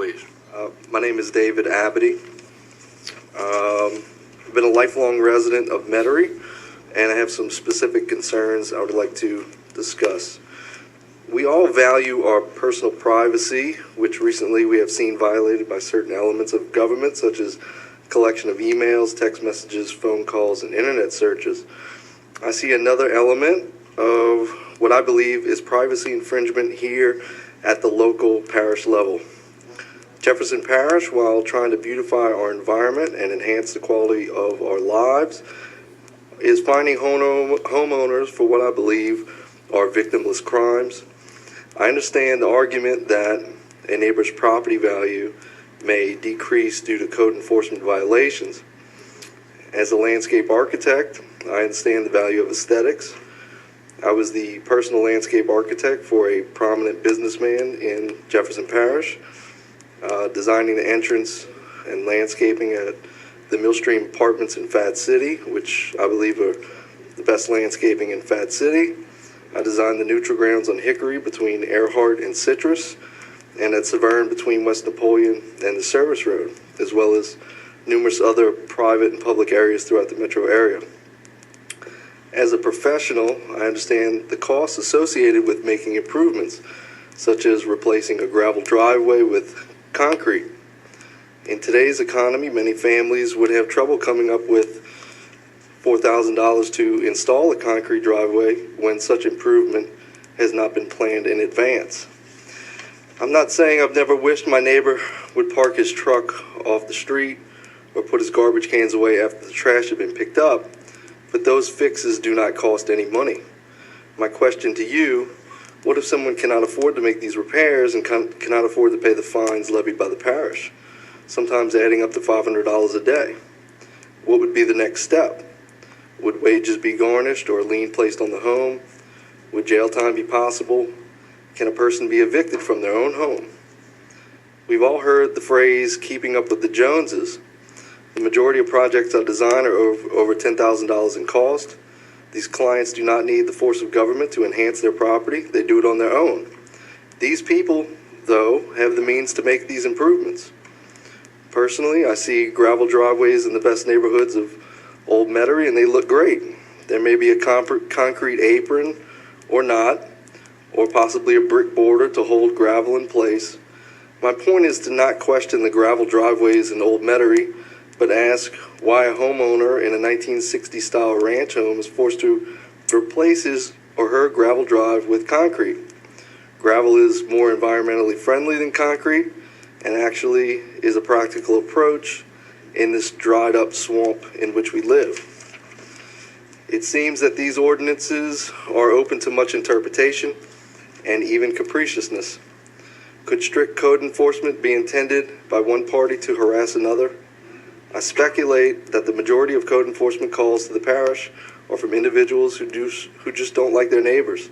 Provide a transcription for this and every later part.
Please. My name is David Abity. I've been a lifelong resident of Metairie, and I have some specific concerns I would like to discuss. We all value our personal privacy, which recently we have seen violated by certain elements of government, such as collection of emails, text messages, phone calls, and internet searches. I see another element of what I believe is privacy infringement here at the local parish level. Jefferson Parish, while trying to beautify our environment and enhance the quality of our lives, is finding homeowners for what I believe are victimless crimes. I understand the argument that a neighbor's property value may decrease due to code enforcement violations. As a landscape architect, I understand the value of aesthetics. I was the personal landscape architect for a prominent businessman in Jefferson Parish, designing the entrance and landscaping at the Millstream Apartments in Fat City, which I believe are the best landscaping in Fat City. I designed the neutral grounds on Hickory between Earhart and Citrus, and at Severn between West Napoleon and the Service Road, as well as numerous other private and public areas throughout the metro area. As a professional, I understand the costs associated with making improvements, such as replacing a gravel driveway with concrete. In today's economy, many families would have trouble coming up with $4,000 to install a concrete driveway when such improvement has not been planned in advance. I'm not saying I've never wished my neighbor would park his truck off the street or put his garbage cans away after the trash had been picked up, but those fixes do not cost any money. My question to you: what if someone cannot afford to make these repairs and cannot afford to pay the fines levied by the parish, sometimes adding up to $500 a day? What would be the next step? Would wages be garnished or a lien placed on the home? Would jail time be possible? Can a person be evicted from their own home? We've all heard the phrase, keeping up with the Joneses. The majority of projects I design are over $10,000 in cost. These clients do not need the force of government to enhance their property. They do it on their own. These people, though, have the means to make these improvements. Personally, I see gravel driveways in the best neighborhoods of Old Metairie, and they look great. There may be a concrete apron or not, or possibly a brick border to hold gravel in place. My point is to not question the gravel driveways in Old Metairie, but ask why a homeowner in a 1960s-style ranch home is forced to replace his or her gravel drive with concrete. Gravel is more environmentally friendly than concrete, and actually is a practical approach in this dried-up swamp in which we live. It seems that these ordinances are open to much interpretation and even capriciousness. Could strict code enforcement be intended by one party to harass another? I speculate that the majority of code enforcement calls to the parish are from individuals who just don't like their neighbors.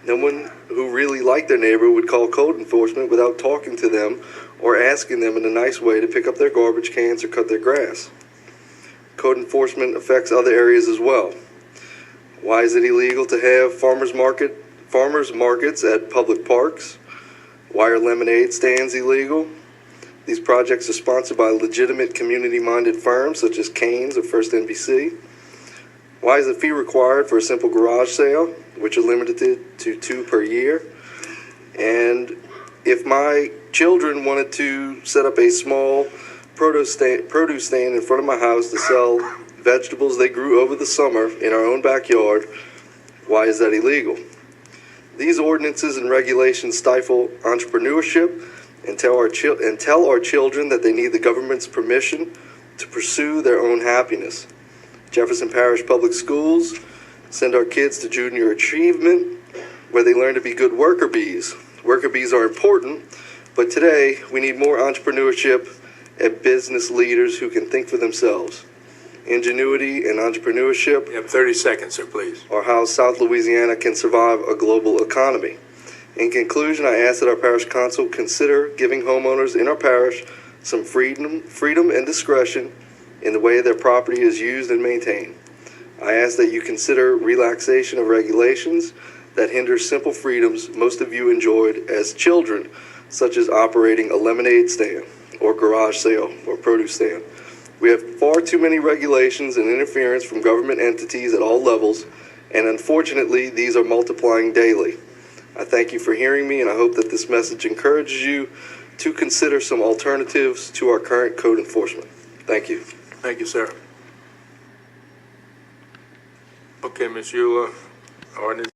No one who really liked their neighbor would call code enforcement without talking to them or asking them in a nice way to pick up their garbage cans or cut their grass. Code enforcement affects other areas as well. Why is it illegal to have farmers markets at public parks? Why are lemonade stands illegal? These projects are sponsored by legitimate community-minded firms such as Canes or First NBC. Why is a fee required for a simple garage sale, which are limited to 2 per year? And if my children wanted to set up a small produce stand in front of my house to sell vegetables they grew over the summer in our own backyard, why is that illegal? These ordinances and regulations stifle entrepreneurship and tell our children that they need the government's permission to pursue their own happiness. Jefferson Parish Public Schools send our kids to junior achievement, where they learn to be good worker bees. Worker bees are important, but today we need more entrepreneurship and business leaders who can think for themselves. Ingenuity and entrepreneurship. You have 30 seconds, sir, please. Are how South Louisiana can survive a global economy. In conclusion, I ask that our parish council consider giving homeowners in our parish some freedom and discretion in the way their property is used and maintained. I ask that you consider relaxation of regulations that hinder simple freedoms most of you enjoyed as children, such as operating a lemonade stand or garage sale or produce stand. We have far too many regulations and interference from government entities at all levels, and unfortunately, these are multiplying daily. I thank you for hearing me, and I hope that this message encourages you to consider some alternatives to our current code enforcement. Thank you. Thank you, sir. Okay, Ms. Eula, ordinance